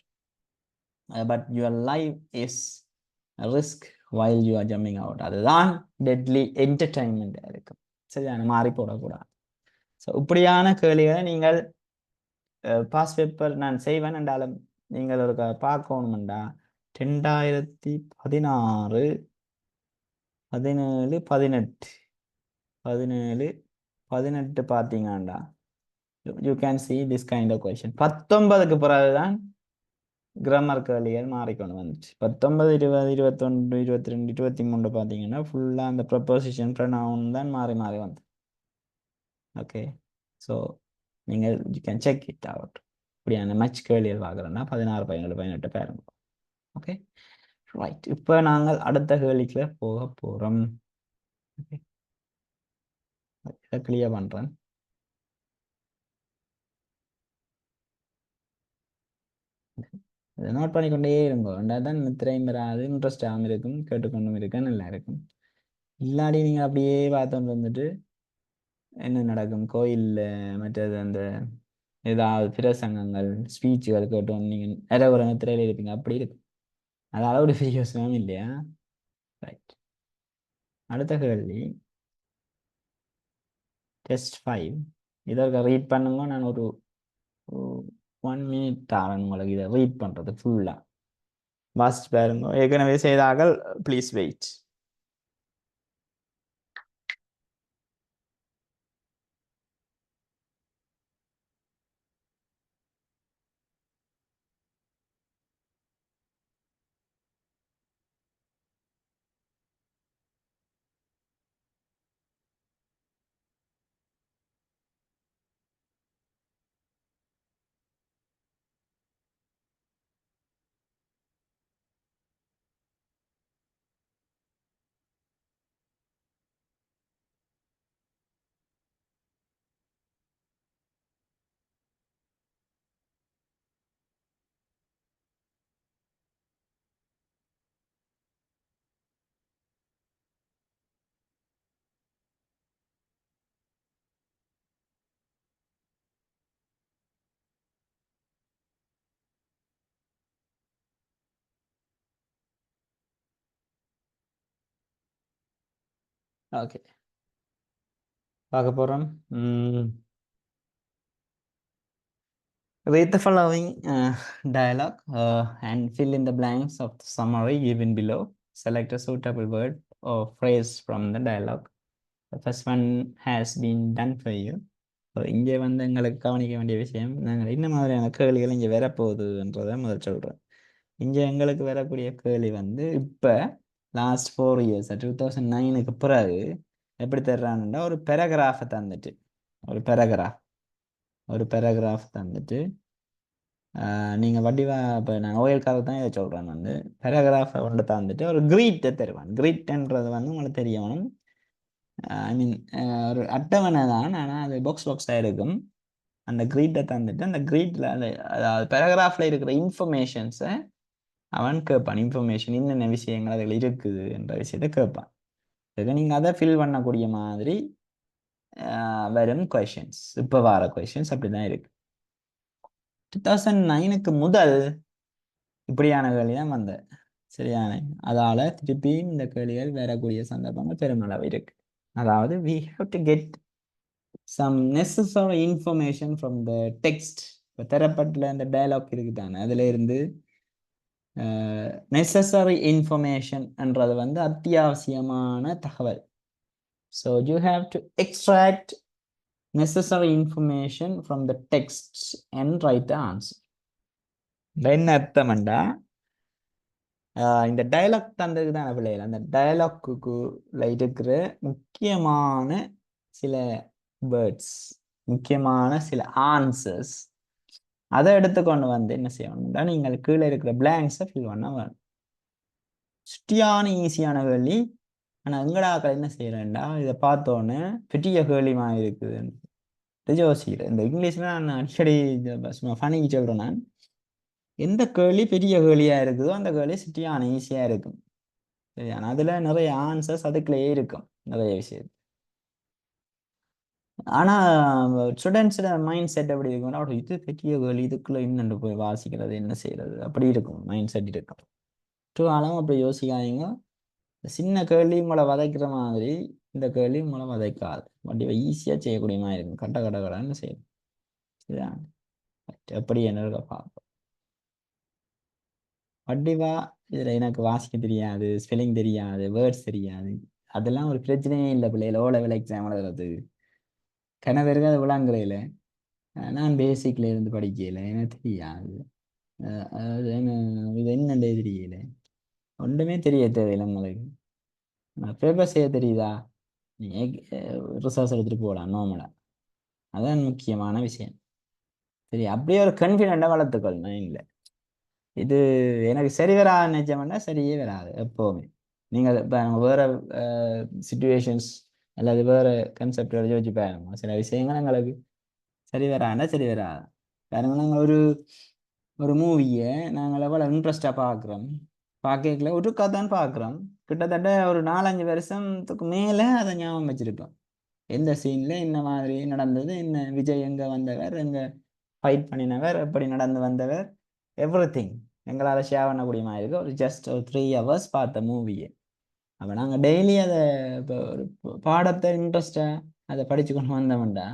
but your life is risk while you are jumping out அதுதான் டெட்லி என்டர்டைன்மெண்ட்டாக இருக்கும் சரியான மாறி போடக்கூடாது ஸோ இப்படியான கேள்விகளை நீங்கள் பாஸ் பேப்பர் நான் செய்வேன் என்றாலும் நீங்கள் ஒரு பார்க்கணுமெண்டா 2016 17 18 பார்த்தீங்கண்டா you can see this kind of question 19க்கு பிறகுதான் கிராமர் கேள்விகள் மாறிக்கொண்டு வந்துச்சு 19 20 21 22 23 பார்த்தீங்கன்னா ஃபுல்லாக அந்த ப்ரப்போசிஷன் ப்ரொனவுன் தான் மாறி மாறி வந்து ஓகே ஸோ நீங்கள் you can check it out இப்படியான மச் கேள்விகள் பார்க்குறோன்னா 16 17 18 பாருங்க ஓகே ரைட் இப்போ நாங்கள் அடுத்த கேள்விக்குள்ள போக போகிறோம் ஓகே இதை கிளியர் பண்ணுறேன் இதை நோட் பண்ணிக்கொண்டே இருங்கோ ரெண்டாவது தான் நித்திரையும் வராது இன்ட்ரெஸ்டாகவும் இருக்கும் கேட்டுக்கொண்டும் இருக்க நல்லா இருக்கும் இல்லாடி நீங்கள் அப்படியே பார்த்துட்டு வந்துட்டு என்ன நடக்கும் கோயிலில் மற்றது அந்த ஏதாவது பிரசங்கங்கள் ஸ்பீச்சுகள் கேட்டோம் நீங்கள் நிறைய ஒரு திரையில இருப்பீங்க அப்படி இருக்கு அது அளவுடைய பெரிய யோசனை இல்லையா ரைட் அடுத்த கேள்வி டெஸ்ட் 5 இதற்கு ரீட் பண்ணுங்க நான் ஒரு 1 மினிட் தரேன் உங்களுக்கு இதை ரீட் பண்ணுறது ஃபுல்லாக வாசிச்சு பாருங்க ஏற்கனவே செய்தார்கள் ப்ளீஸ் வெயிட் ஓகே பார்க்க போகிறோம் read the following dialogue and fill in the blanks of the summary given below. Select a suitable word or phrase from the dialogue. The first one has been done for you. இங்கே வந்து எங்களுக்கு கவனிக்க வேண்டிய விஷயம் நாங்கள் என்ன மாதிரியான கேள்விகள் இங்கே வரப்போகுதுன்றதை முதல் சொல்கிறோம். இங்கே எங்களுக்கு வரக்கூடிய கேள்வி வந்து இப்போ லாஸ்ட் 4 years 2009க்கு பிறகு எப்படி தர்றான்டா ஒரு பேராகிராஃபை தந்துட்டு ஒரு பேராகிராஃப் தந்துட்டு நீங்கள் வடிவா இப்போ நான் ஓயல்காக தான் இதை சொல்கிறேன் வந்து பேராகிராஃபை ஒன்று தந்துட்டு ஒரு கிரீட்டை தருவான் கிரீட்ன்றது வந்து உங்களுக்கு தெரியணும் ஐ மீன் ஒரு அட்டவணை தான் ஆனால் அது பாக்ஸாக இருக்கும் அந்த கிரீட்டை தந்துட்டு அந்த கிரீட்டில் அந்த அதாவது பேராகிராஃபில் இருக்கிற இன்ஃபர்மேஷன்ஸை அவன் கேட்பான் இன்ஃபர்மேஷன் என்னென்ன விஷயங்கள் அதில் இருக்குது என்ற விஷயத்தை கேட்பான் இதுக்கு நீங்கள் அதை ஃபில் பண்ணக்கூடிய மாதிரி வரும் கொஷின்ஸ் இப்போ வர கொஷின்ஸ் அப்படி தான் இருக்கு 2009க்கு முதல் இப்படியான கேள்வி தான் வந்த சரியான அதால திருப்பி இந்த கேள்விகள் வரக்கூடிய சந்தர்ப்பங்கள் பெருமளவு இருக்கு அதாவது we have to get some necessary information from the text இப்போ தரப்பட்டுள்ள அந்த டயலாக் இருக்குதானே அதுல இருந்து necessary information என்றது வந்து அத்தியாவசியமான தகவல் so you have to extract necessary information from the text and write the answer என்ன அர்த்தம்டா இந்த டயலாக் தந்ததுக்கு தான் பிள்ளைகள் அந்த டயலாக்குள்ள இருக்கிற முக்கியமான சில வேர்ட்ஸ் முக்கியமான சில ஆன்சர்ஸ் அதை எடுத்துக்கொண்டு வந்து என்ன செய்யணும்னா நீங்கள் கீழே இருக்கிற பிளாங்க்ஸை ஃபில் பண்ண வேணும் சுட்டியான ஈஸியான கேள்வி ஆனால் எங்கடாக்கள் என்ன செய்யறேன்டா இதை பார்த்தோன்னே பெரிய கேள்விமாக இருக்குதுன்னு யோசிக்கிறேன் இந்த இங்கிலீஷ்ல நான் அடிக்கடி சும்மா ஃபனிக்கு சொல்கிறேன் நான் எந்த கேள்வி பெரிய கேள்வியா இருக்குதோ அந்த கேள்வி சுட்டியான ஈஸியா இருக்கும் சரியான அதுல நிறைய ஆன்சர்ஸ் அதுக்குள்ளேயே இருக்கும் நிறைய விஷயம் ஆனா ஸ்டூடெண்ட்ஸோட மைண்ட் செட் எப்படி இருக்கும்னா இது பெரிய கேள்வி இதுக்குள்ள இன்னொன்று போய் வாசிக்கிறது என்ன செய்யறது அப்படி இருக்கும் மைண்ட் செட் இருக்கும் ஆனாலும் அப்படி யோசிக்காதீங்க சின்ன கேள்வி உங்களை வதைக்கிற மாதிரி இந்த கேள்வி உங்களை வதைக்காது வண்டியை ஈஸியா செய்யக்கூடிய மாதிரி இருக்கும் கட்ட கட கடன்னு செய்யும் சரியா எப்படி என்ன பார்ப்போம் வடிவா இதுல எனக்கு வாசிக்க தெரியாது ஸ்பெல்லிங் தெரியாது வேர்ட்ஸ் தெரியாது அதெல்லாம் ஒரு பிரச்சனையே இல்லை பிள்ளைகள் ஓ லெவல் எக்ஸாம் எழுதுறது கணவருக்கு அது விளங்குறையில நான் பேசிக்ல இருந்து படிக்கல எனக்கு தெரியாது இது என்னண்டே தெரியல ஒன்றுமே தெரிய தேவையில்லை உங்களுக்கு பேப்பர் செய்ய தெரியுதா நீ ரிசர்ச் எடுத்துட்டு போகலாம் நார்மலா அதான் முக்கியமான விஷயம் சரி அப்படியே ஒரு கன்ஃபிடென்ட்டா வளர்த்துக்கொள் மைண்ட்ல இது எனக்கு சரி வராது நினைச்சோம்னா சரியே வராது எப்போவுமே நீங்கள் இப்போ வேற சிச்சுவேஷன்ஸ் அல்லது வேற கன்செப்ட் யோசிச்சு பாருங்க சில விஷயங்கள் எங்களுக்கு சரி வராண்டா சரி வராது பாருங்க நாங்கள் ஒரு மூவியை நாங்கள் எவ்வளோ இன்ட்ரெஸ்டாக பார்க்குறோம் பார்க்கல ஒருக்கா தான் பார்க்குறோம். கிட்டத்தட்ட ஒரு 4-5 வருஷத்துக்கு மேலே அதை ஞாபகம் வச்சிருக்கோம். எந்த சீன்ல என்ன மாதிரி நடந்தது, என்ன விஜய் எங்க வந்தவர், எங்க ஃபைட் பண்ணினவர், எப்படி நடந்து வந்தவர், எவ்ரிதிங் எங்களால் ஷேர் பண்ணக்கூடிய மாதிரி இருக்கு. ஒரு ஜஸ்ட் ஒரு 3 hours பார்த்த மூவியை. அப்போ நாங்கள் டெய்லி அதை இப்போ ஒரு பாடத்தை இன்ட்ரெஸ்டாக அதை படித்து கொண்டு வந்தோம்டா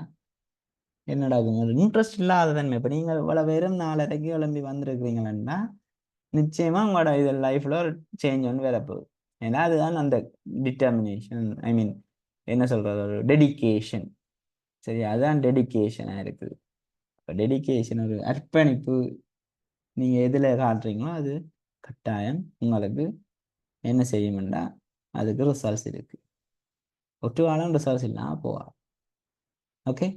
என்னடா ஒரு இன்ட்ரெஸ்ட் இல்லாத தன்மை. இப்போ நீங்கள் இவ்வளோ பேரும் 4:30க்கு கிளம்பி வந்திருக்கிறீங்களா, நிச்சயமா உங்களோட இது லைஃப்ல ஒரு சேஞ்ச் ஒன்று வரப்போகுது. ஏன்னா அதுதான் அந்த டிட்டர்மினேஷன், ஐ மீன் என்ன சொல்றது, ஒரு டெடிகேஷன். சரி, அதுதான் டெடிகேஷனாக இருக்குது. இப்போ டெடிகேஷன் ஒரு அர்ப்பணிப்பு நீங்கள் எதில் காட்டுறீங்களோ அது கட்டாயம் உங்களுக்கு என்ன செய்யும்னா அதுக்கு ரிசல்ட்ஸ் இருக்கு. ஒட்டு வாரம் ரிசல்ட்ஸ் இல்லாமல் போகலாம். Okay,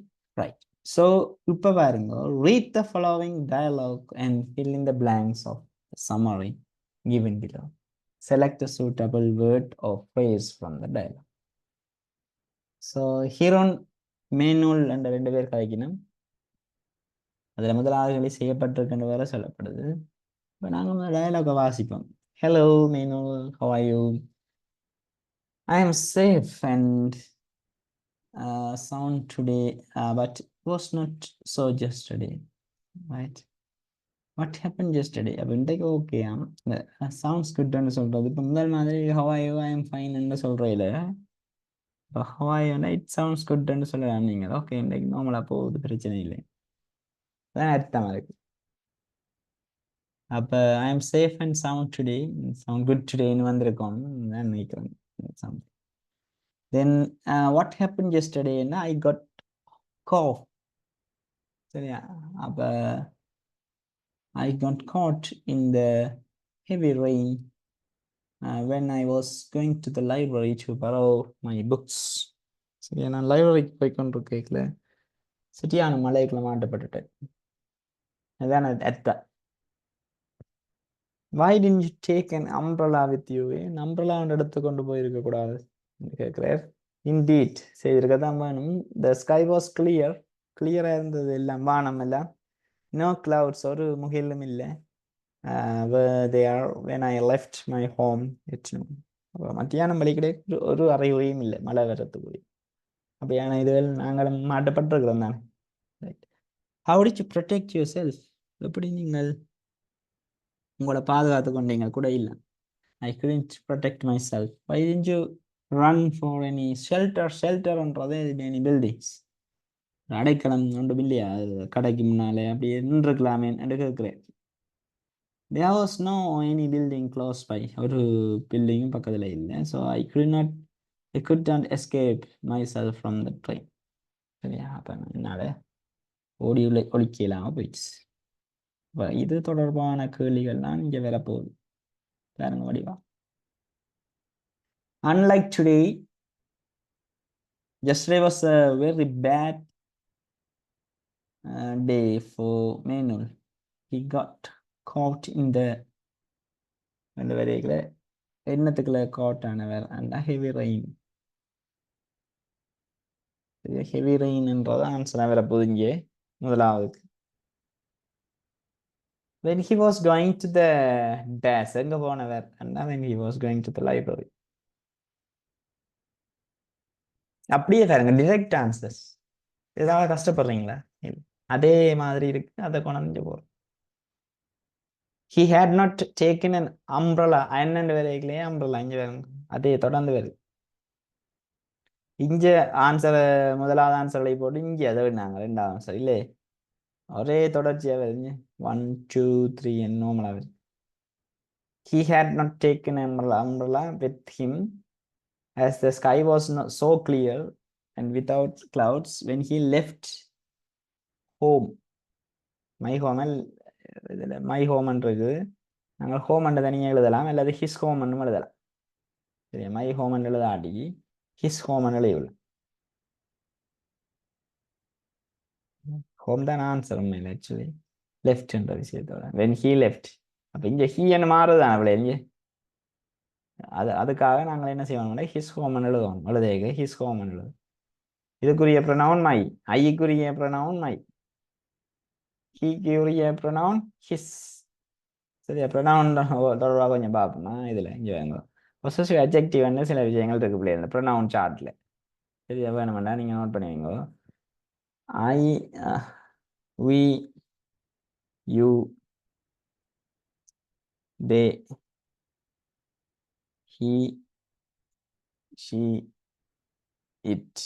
right. ஸோ இப்போ பாருங்க, read the following dialogue and fill in the blanks of the summary given below. Select a suitable word or phrase from the dialogue. So Heron Manuel என்ற 2 பேர் கதைக்கணும். அதில் முதலாவது செய்யப்பட்டிருக்கின்ற வேற சொல்லப்படுது. இப்போ நாங்கள் டயலாக வாசிப்போம். Hello Manuel, how are you? I am safe and sound today, but was not so yesterday, right? What happened yesterday? அப்போ இன்றைக்கு ஓகே, இந்த சவுண்ட்ஸ் குட்னு சொல்கிறது. இப்போ முதல் மாதிரி how are you, I am fine என்று சொல்கிறதில்ல. இப்போ how are you, it sounds good சொல்லலாம். நீங்கள் ஓகே இன்றைக்கு நார்மலாக போகுது, பிரச்சனை இல்லை, அதான் அர்த்தம் இருக்கு. அப்போ I am safe and sound today, sound good டுடேன்னு வந்திருக்கோம் நான் நினைக்கிறேன். தென் வாட் ஹேப்பன் எஸ்டர்டேன்னா ஐ காட் காஃப். சரியா, அப்போ I got caught in the heavy rain when I was going to the library to borrow my books. சரியா, நான் லைப்ரரிக்கு போய் கொண்டு கேட்கல, சிட்டியான மலைக்குள்ள மாட்டப்பட்டுட்டேன். அதான் அர்த்தம். Why didn't you take an umbrella with you? umbrella எடுத்து கொண்டு போயிருக்க கூடாது கேட்கிறார். Indeed, செய்திருக்கதான் வேணும். The sky was clear. கிளியரா இருந்தது எல்லாம், வானம் எல்லாம். No clouds, ஒரு முகிலும் இல்லை. Were there when I left my home at noon. மத்தியானம் வழிக்கிட்டே ஒரு அறிகுறியும் இல்லை மழை வர்றதுக்குரிய. அப்படியான இதுகள் நாங்களும் மாட்டப்பட்டிருக்கிறோம் தானே. Right. How did you protect yourself? எப்படி நீங்கள் உங்களை பாதுகாத்து கொண்டீங்க கூட இல்லை. I couldn't protect myself. Why didn't you run for any shelter? Shelterன்றது any buildings. அடைக்கலம் ஒன்றும் இல்லையா கடைக்கு முன்னாலே அப்படி நின்றுக்கலாமே என்று கேட்கிறேன். There was no any building close by. ஒரு பில்டிங்கும் பக்கத்தில் இல்லை. So I could not escape myself from the train. சரியா, அப்போ என்னால் ஓடி ஒழிக்கலாமல் போயிடுச்சு. இது தொடர்பான கேள்விகள்லாம் இங்கே வரப்போகுது. பாருங்க வடிவா. Unlike today, yesterday was a very bad day for Manuel. He got caught in the வரைகளை எண்ணத்துக்குள்ள caught ஆனவர் and heavy rain. ஹெவி ரெயின்ன்றது ஆன்சராக வரப்போகுது இங்கே முதலாவதுக்கு. When he was going to the dash, எங்க போனவர் and when he was going to the library. அப்படியே பாருங்க, டிரெக்ட் ஆன்சர்ஸ். ஏதாவது கஷ்டப்படுறீங்களா? அதே மாதிரி இருக்கு, அதை கொண்டு போறோம். He had not taken an umbrella. அண்ணன் வரையிலேயே umbrella இங்கே வருங்க, அதே தொடர்ந்து வருது. இங்கே ஆன்சர் முதலாவது ஆன்சர்களை போட்டு இங்கே அதை விடுனாங்க ரெண்டாவது ஆன்சர் இல்லை, ஒரே தொடர்ச்சியாக வருது. 1 2 3 நார்மலாக வருது. He had not taken an umbrella with him as the sky was not so clear and without clouds when he left home. My home, இதில் மை ஹோம்ன்றது நாங்கள் ஹோம்ன்ற தனியாக எழுதலாம், அல்லது ஹிஸ் ஹோம்னு எழுதலாம். சரி, மை ஹோம்னு எழுதாடி ஹிஸ் ஹோம்னு எழுதியுள்ள ஹோம் தான் ஆன்சர் உண்மையில். ஆக்சுவலி லெஃப்ட்ன்ற விஷயத்தோட when he left, அப்போ இங்கே ஹீ என்ன மாறுதான் அவளை இங்கே. அதுக்காக நாங்கள் என்ன செய்வோம்னா ஹிஸ் ஹோம்னு எழுதுவோம். எழுதேக ஹிஸ் ஹோம்னு எழுதுவோம். இதுக்குரிய ப்ரொனவுன் மை, ஐக்குரிய ப்ரொனவுன் மை, ஹீக்குரிய ப்ரொனவுன் ஹிஸ். சரி அப்புறம் நான் தொடர்பாக கொஞ்சம் பார்ப்போம்னா இதில் இங்கே வாங்க பொசசிவ் அட்ஜெக்டிவ் வந்து சில விஷயங்கள் இருக்கு பிள்ளை அப்புறம் நான் ஒன் சார்ட்டில் சரி வேணுமெண்டா நீங்கள் நோட் பண்ணுவீங்க I we you they he she it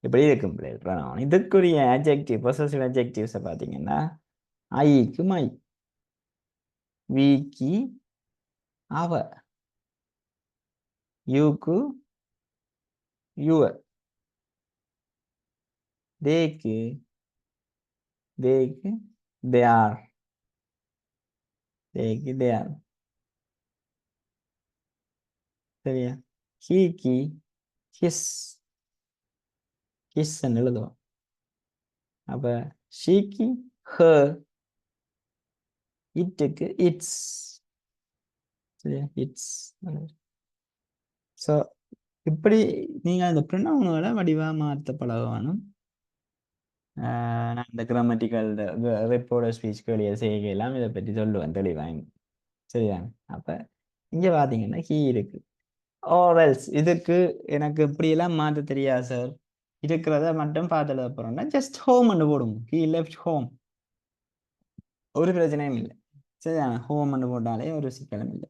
இப்படி இருக்கும் பிள்ளை ப்ரொனவுன் இதுக்குரிய அட்ஜெக்டிவ் பொசசிவ் அட்ஜெக்டிவ்ஸை பார்த்தீங்கன்னா ஐக்கு மை விக்கு அவ யூக்கு யுவர் தேக்கு தேக்கு தே ஆர் தேக்கு தே ஆர் சரியா ஹீக்கு ஹிஸ் ஹிஸ் எழுதுவோம் அப்ப ஷீக்கு ஹர் இட்டுக்கு இட்ஸ் சரியா இட்ஸ் ஸோ இப்படி நீங்கள் அந்த ப்ரொனவுன்களை வடிவாக மாற்ற பழகணும் நான் இந்த கிராமட்டிக்கல் ரெப்போட ஸ்பீச் கேளிய செய்கையெல்லாம் இதை பற்றி சொல்லுவேன் தெளிவாங்க சரியா அப்போ இங்கே பார்த்தீங்கன்னா ஹீ இருக்கு ஓரல்ஸ் இதுக்கு எனக்கு இப்படியெல்லாம் மாற்ற தெரியாது சார் இருக்கிறத மட்டும் பார்த்து எழுத போகிறோம்னா ஜஸ்ட் ஹோம்னு போடுங்க ஹீ லெஃப்ட் ஹோம் ஒரு பிரச்சனையும் இல்லை சரியா ஹோம்னு போட்டாலே ஒரு சிக்கலும் இல்லை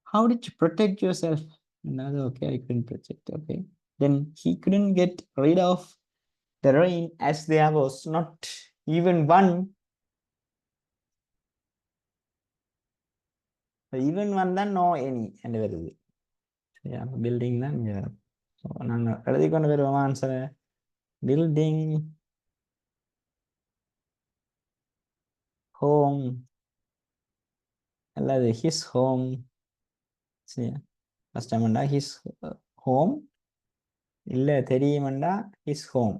how did you protect yourself another okay I couldn't protect okay then he couldn't get rid of the rain as there was not even one தான் no any and வருது சரியா பில்டிங் தான் இங்கே வரும் ஸோ நாங்கள் எழுதி கொண்டு வருவோம் ஆன்சரை பில்டிங் ஹோம் அல்லது ஹிஸ் ஹோம் சரியா கஷ்டமெண்டா ஹிஸ் ஹோம் இல்லை தெரியுமெண்டா ஹிஸ் ஹோம்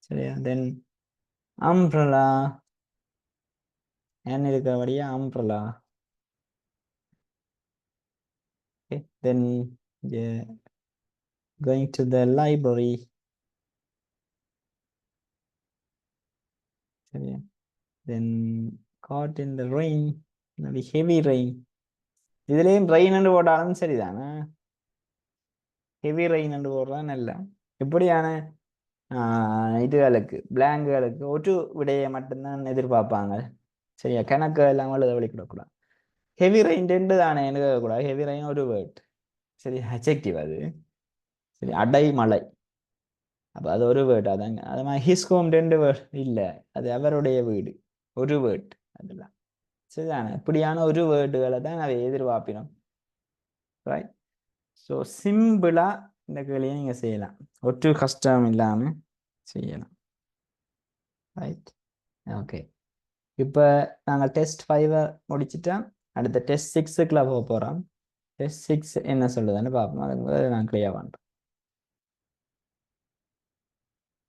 சரியா தென் அம்ப்ரலா ஏன் இருக்கிறபடியா அம்ப்ரலா okay then yeah, going to the library சரியா then caught in the rain maybe heavy rain இதுலேயும் ரெயின் என்று போட்டாலும் சரிதானே ஹெவி ரெயின் என்று போடுறான் நல்ல இப்படியான இதுகளுக்கு பிளாங்குகளுக்கு ஒரு விடையை மட்டும்தான் எதிர்பார்ப்பாங்க சரியா கணக்கு எல்லாம் எழுத வழிக்கிடக்கூடாது ஹெவி ரெயின் ரெண்டு தானே எழுதக்கூடாது ஹெவி ரெயின் ஒரு வேர்ட் சரி அட்ஜெக்டிவ் அது சரி அடைமழை அப்போ அது ஒரு வேர்ட் அதாங்க அது மாதிரி ஹிஸ் ஹோம் ரெண்டு வேர்ட் இல்லை அது அவருடைய வீடு ஒரு வேர்ட் அதெல்லாம் சரிதானே இப்படியான ஒரு வேர்டுகளை தான் அதை எதிர்பார்ப்பினோம் ரைட் ஸோ சிம்பிளாக இந்த கேள்வியை நீங்கள் செய்யலாம் ஒற்று கஷ்டம் இல்லாமல் செய்யலாம் ரைட் ஓகே இப்போ நாங்கள் டெஸ்ட் 5 முடிச்சுட்டா அடுத்த டெஸ்ட் 6க்குள்ள போக போகிறோம் டெஸ்ட் 6 என்ன சொல்லுதுன்னு பார்ப்போம் அதுக்கு நான் கிளியர் பண்ணுறேன்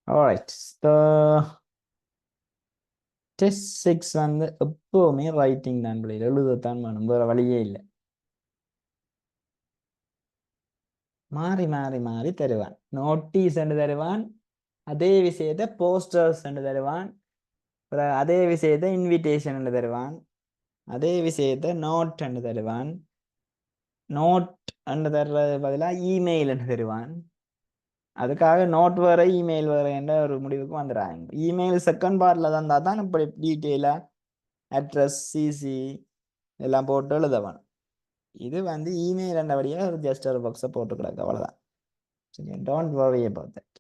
ஆல்ரைட் ஸோ டெஸ்ட் 6 வந்து எப்போவுமே ரைட்டிங் தான் பிள்ளை எழுதத்தான் வேணும் வேறு வழியே இல்லை மாறி மாறி மாறி தருவான் நோட்டீஸ் என்று தருவான் அதே விஷயத்தை போஸ்டர்ஸ் என்று தருவான் அதே விஷயத்தை இன்விடேஷன் என்று தருவான் அதே விஷயத்தை நோட் என்று தருவான் நோட் என்று தர்றது பதிலாக இமெயில் என்று தருவான் அதுக்காக நோட் வேற இமெயில் வேற என்ற ஒரு முடிவுக்கு வந்துடுறாங்க இமெயில் செகண்ட் பார்ட்ல தான் தான் இப்படி டீட்டெயிலாக அட்ரஸ் சிசி எல்லாம் போட்டு எழுதவான் இது வந்து இமெயில் என்றபடியாக ஒரு ஜஸ்ட் ஒரு பாக்ஸை போட்டு கிடக்கு அவ்வளோதான் சரி டோன்ட் வரி அபவுட் தட்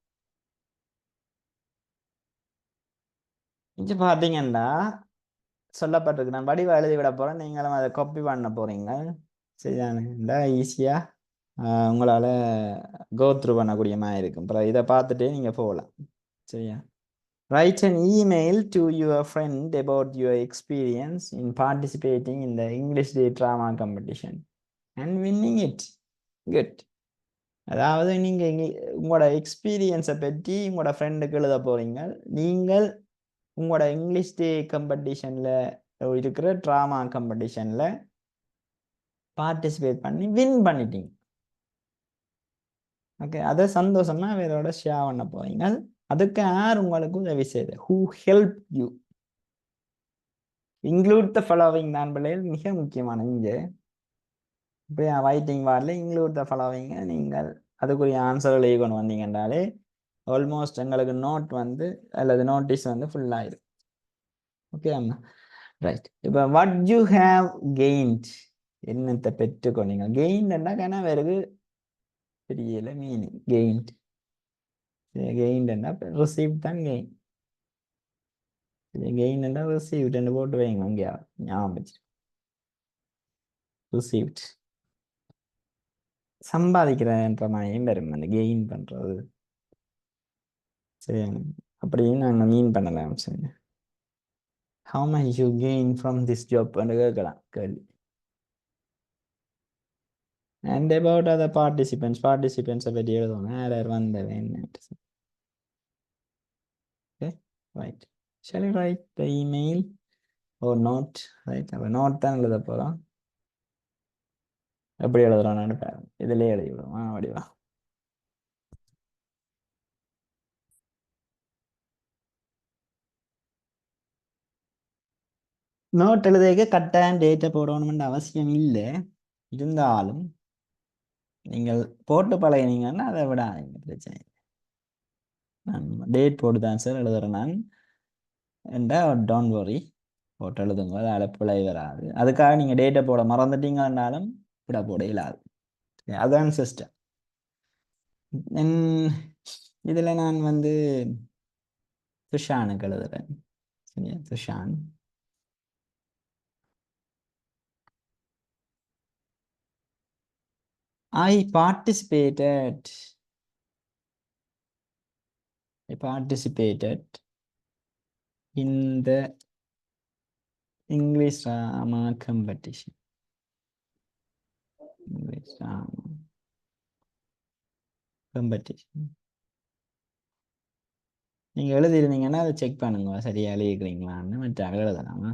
இங்கே பார்த்தீங்கன்னா சொல்லப்பட்டிருக்கு நான் வடிவ எழுதி விட போகிறேன் நீங்களும் அதை காப்பி பண்ண போகிறீங்க சரிதானே ஈஸியாக உங்களால் கோத்ரூ பண்ணக்கூடிய மாதிரி இருக்கும் அப்புறம் இதை பார்த்துட்டே நீங்கள் போகலாம் சரியா right an email to your friend about your experience in participating in the English day drama competition and winning it good அதாவது நீங்கள் உங்களோட எக்ஸ்பீரியன்ஸை பற்றி உங்களோட ஃப்ரெண்டுக்கு எழுத போகிறீங்க நீங்கள் உங்களோட இங்கிலீஷ் டே காம்படிஷனில் இருக்கிற ட்ராமா காம்படிஷனில் பார்ட்டிசிபேட் பண்ணி வின் பண்ணிட்டீங்க ஓகே அதை சந்தோஷமா வேறோட ஷேர் பண்ண போறீங்க அதுக்கு யார் உங்களுக்கு உதவி செய்யுது who help you include the following தான் பிள்ளைகள் மிக முக்கியமான இங்கே இப்போ வைட்டிங் வார்டில் இன்க்ளூட் த ஃபாலோவிங்க நீங்கள் அதுக்குரிய ஆன்சர்கள் கொண்டு வந்தீங்கன்றாலே ஆல்மோஸ்ட் எங்களுக்கு நோட் வந்து அல்லது நோட்டீஸ் வந்து ஃபுல் ஆயிடும். ஓகே அம்மா, ரைட். இப்போ வாட் யூ ஹேவ் கெயின்ட், என்னத்தை பெற்றுக்கொண்டீங்க. கெயின்ட்னா கனவேருக்கு தெரியல மீனிங். கெயின்ட் கெயின்ட்னா ரிசீவ் தான் கெயின். கெயின்ட்னா ரிசீவ்ட்னு போட்டு வைங்க இங்கே ஞாபகம் வச்சு. ரிசீவ்ட் சம்பாதிக்கிறன்ற மாதிரியும் வரும் அந்த கெயின் பண்றது. சரி, அப்படின்னு நாங்கள் மீன் பண்ணலாம். சரி, how much you gain from this job ன்னு கேட்கலாம் கேள்வி. And about other participants பற்றி எழுதுவாங்க. யார் யார் வந்தவன். Okay, right. Shall I write the email or not? Right, அப்போ நோட் தான் எழுத போகிறோம். எப்படி எழுதுறோம்னு பாருங்க. இதுலேயே எழுதி விடுவோம் வடிவா. நோட் எழுதுறதுக்கு கட்டாயம் டேட்டை போடணும்னு அவசியம் இல்லை. இருந்தாலும் நீங்கள் போட்டு பழகினீங்கன்னா அதை விடாதீங்க, பிரச்சனை இல்லை. நான் டேட் போட்டு தான் சார் எழுதுறேன் நான் என்றா டோன்ட் வரி, போட்டு எழுதுங்க, அதில் பிழை வராது. அதுக்காக நீங்கள் டேட்டை போட மறந்துட்டீங்கன்னாலும் விட போட இல்லாது. அதான் சிஸ்டம். இதில் நான் வந்து துஷானுக்கு எழுதுறேன். சரியா, Thushan. I participated in the English drama competition. English drama competition. நீங்கள் எழுதிருந்தீங்கன்னா அதை செக் பண்ணுங்க, சரியா எழுதிக்கிறீங்களான்னு. மற்ற எழுதலாமா?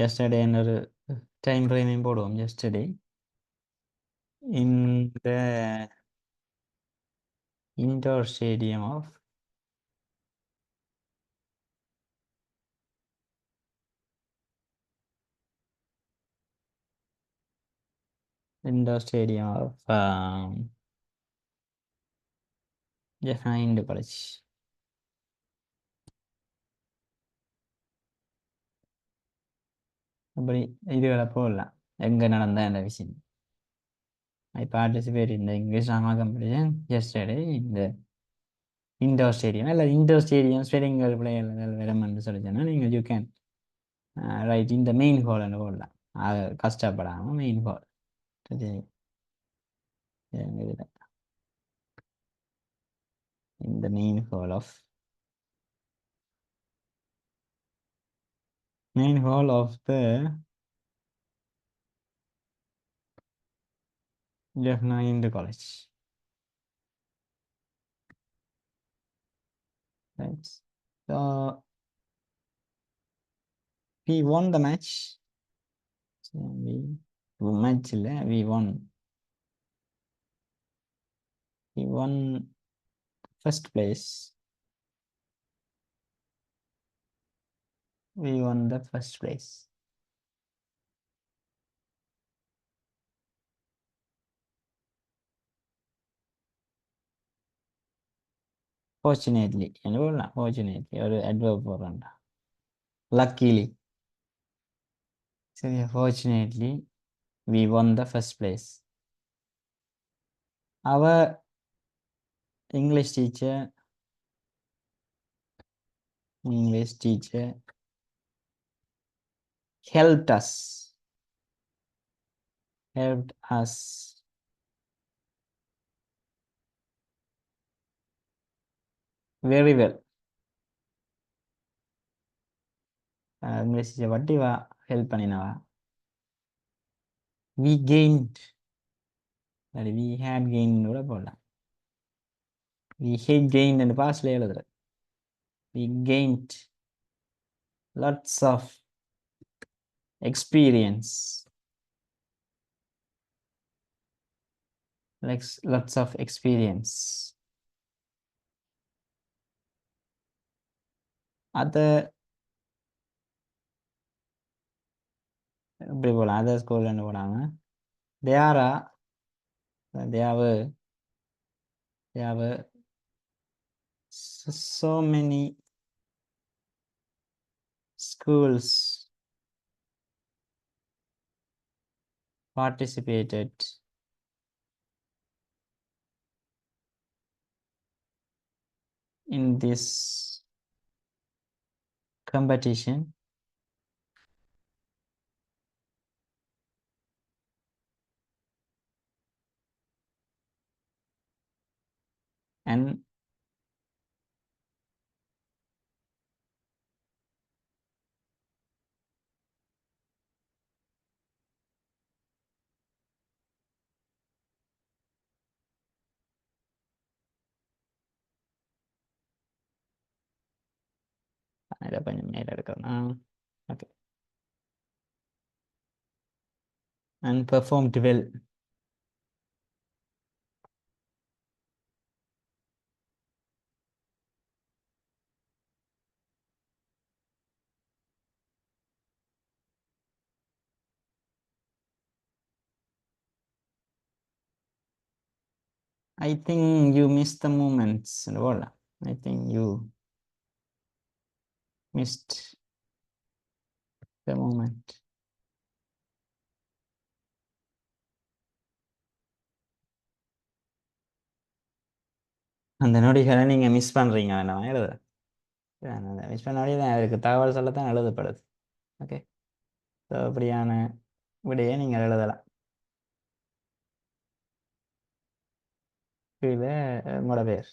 Yesterday ஒரு டைம் ஃப்ரேமையும் போடுவோம். Yesterday in the indoor stadium of Hindu College. அப்படி இதுகளை போடலாம், எங்கே நடந்த அந்த விஷயம். I participated in the English drama competition yesterday in the indoor stadium. இல்லை இண்டோர் ஸ்டேடியம் ஸ்பெல்லிங்கள் பிள்ளைகள் வேணும்னு சொல்லிச்சேன்னா நீங்கள் யூ கேன் ரைட் இந்த மெயின் ஹால்னு போடலாம். அது கஷ்டப்படாமல் மெயின் ஹால். சரி, இந்த main hall of the Hindu College. Right. So we won the match. So match இல்லை, we won first place. We won the first place. Fortunately என்ன போடலாம், fortunately ஒரு adverb போடுறேன்டா. Luckily. சரியா, fortunately we won the first place. Our English teacher helped us very well. English வட்டி வா ஹெல்ப் பண்ணினவா we gained அது we had gained கூட போடலாம் we had gained and pastல எழுதுற we gained lots of experience like lots of experience அது இப்படி போகலாம் அதர் ஸ்கூல்னு போடாம தேரா தேவை தேவை so many schools participated in this competition and இதை கொஞ்சம் மேல எடுக்கணும் okay and performed well I think you missed the moments போடலாம் I think you missed the moment அந்த நொடிகளை நீங்க மிஸ் பண்றீங்க வேண்டாம் எழுது மிஸ் பண்ண நொடி தான் அதுக்கு தகவல் சொல்லத்தான் எழுதப்படுது ஓகே ஸோ அப்படியான விடையை நீங்கள் எழுதலாம் கீழே உங்களோட பேர்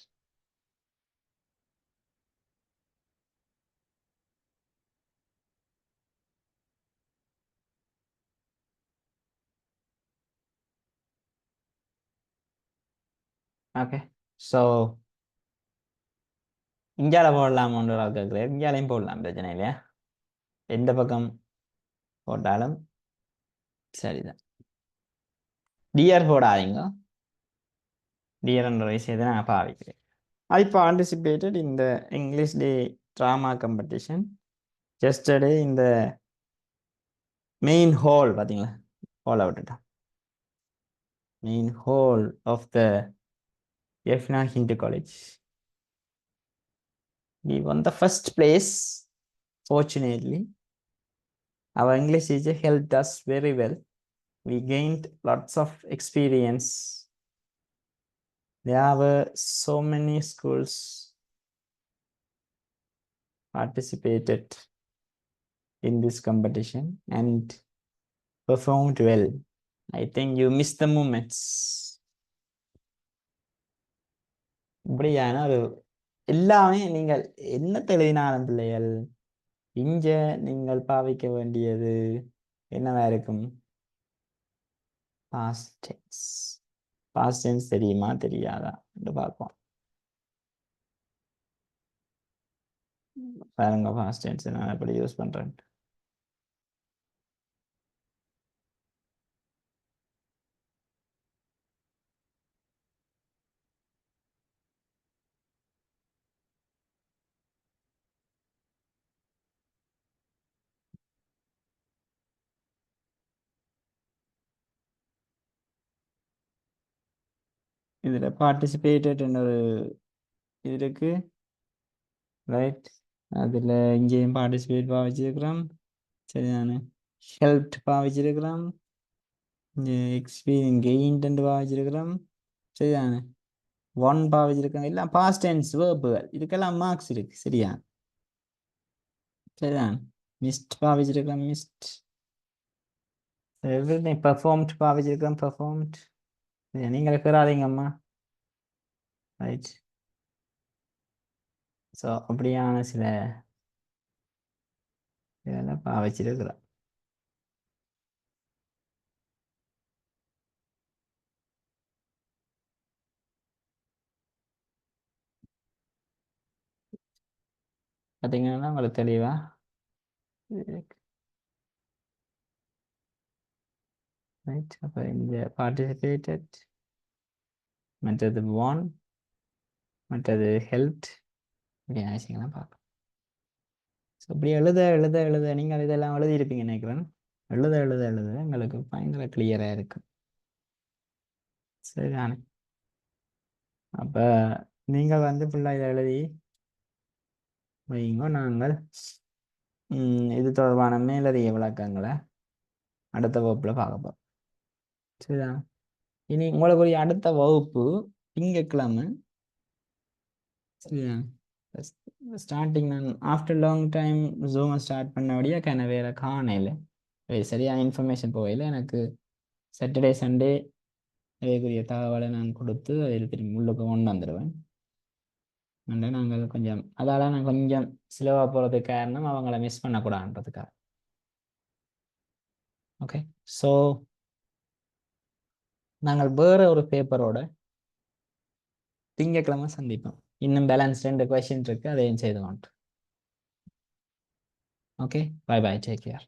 ஓகே ஸோ இந்தியாவில் போடலாமன்ற கேட்குறேன் இந்தியாலையும் போடலாம் பிரச்சனை இல்லையா எந்த பக்கம் போட்டாலும் சரிதான் டிஆர் போடாதீங்க டிஆர்ன்ற விஷயத்தை நான் பாவிக்கிறேன் I participated in the English Day drama competition yesterday in the main hall பார்த்தீங்களா hall விட்டுட்டேன் main hall of the Yefna Hindu College. We won the first place. Fortunately, our English teacher helped us very well. We gained lots of experience. There were so many schools participated in this competition and performed well. I think you missed the moments. இப்படியான ஒரு எல்லாமே நீங்கள் என்ன எழுதினாலும் பிள்ளைகள் இங்க நீங்கள் பாவிக்க வேண்டியது என்னவா இருக்கும் past tense past tense தெரியுமா தெரியாதா என்று பார்ப்போம் பாருங்க past tense நான் எப்படி யூஸ் பண்றேன் இதுல participated ஒரு இது இருக்கு ரைட் அதுல இங்கேயும் பார்ட்டிசிபேட் பாவிச்சிருக்கிறோம் சரிதானே ஹெல்ப்ட் பாவிச்சிருக்கிறோம் எக்ஸ்பீரியன்ஸ் கெயின்ட் பாவிச்சிருக்கிறோம் சரிதானே ஒன் பாவிச்சிருக்காங்க எல்லாம் பாஸ்ட் டென்ஸ் வேர்புகள் இதுக்கெல்லாம் மார்க்ஸ் இருக்கு சரியா சரிதான் மிஸ்ட் பாவிச்சிருக்கிறோம் மிஸ்ட் எவ்ரிதிங் பெர்ஃபார்ம்ட் பாவிச்சிருக்கிறோம் பெர்ஃபார்ம்ட் நீங்க இருக்கிறாதீங்கம்மா ரைட் ஸோ அப்படியான சில இதெல்லாம் பாவச்சிருக்கிறோம். பார்த்தீங்கன்னா உங்களுக்கு தெளிவா ரைட். அப்போ இந்த பார்ட்டிசிபேட்டட், மற்றது வான், மற்றது ஹெல்த், இப்படி ஆயிடுச்சிங்கன்னா பார்க்கலாம். ஸோ இப்படி எழுத எழுத எழுத நீங்கள் இதெல்லாம் எழுதியிருப்பீங்க நினைக்கிறேன். எழுத எழுத எழுத எங்களுக்கு பயங்கர கிளியராக இருக்கும். சரிதானே? அப்போ நீங்கள் வந்து ஃபுல்லாக இதை எழுதி வைங்க. நாங்கள் இது தொடர்பான மேலதிக விளக்கங்களை அடுத்த வகுப்பில் பார்க்க போகிறோம். சரிதா? இனி உங்களுக்குரிய அடுத்த வகுப்பு திங்கட்கிழமை. சரியா? ஸ்டார்டிங் நான் ஆஃப்டர் லாங் டைம் ஜூமை ஸ்டார்ட் பண்ணபடியாக வேற காணையில் சரியான இன்ஃபர்மேஷன் போகையில் எனக்கு சாட்டர்டே சண்டே அதுக்குரிய தகவலை நான் கொடுத்து அதில் திரும்பி உள்ளுக்கு கொண்டு வந்துடுவேன். நாங்கள் கொஞ்சம் அதால் நான் கொஞ்சம் ஸ்லோவாக போகிறதுக்கு காரணம் அவங்கள மிஸ் பண்ணக்கூடாதுன்றதுக்காக. ஓகே, ஸோ நாங்கள் வேற ஒரு பேப்பரோட திங்கட்கிழமை சந்திப்போம். இன்னும் பேலன்ஸ் 2 கொஸ்டின் இருக்கு, அதையும் செய்து கொண்டு. Okay, bye bye, take care.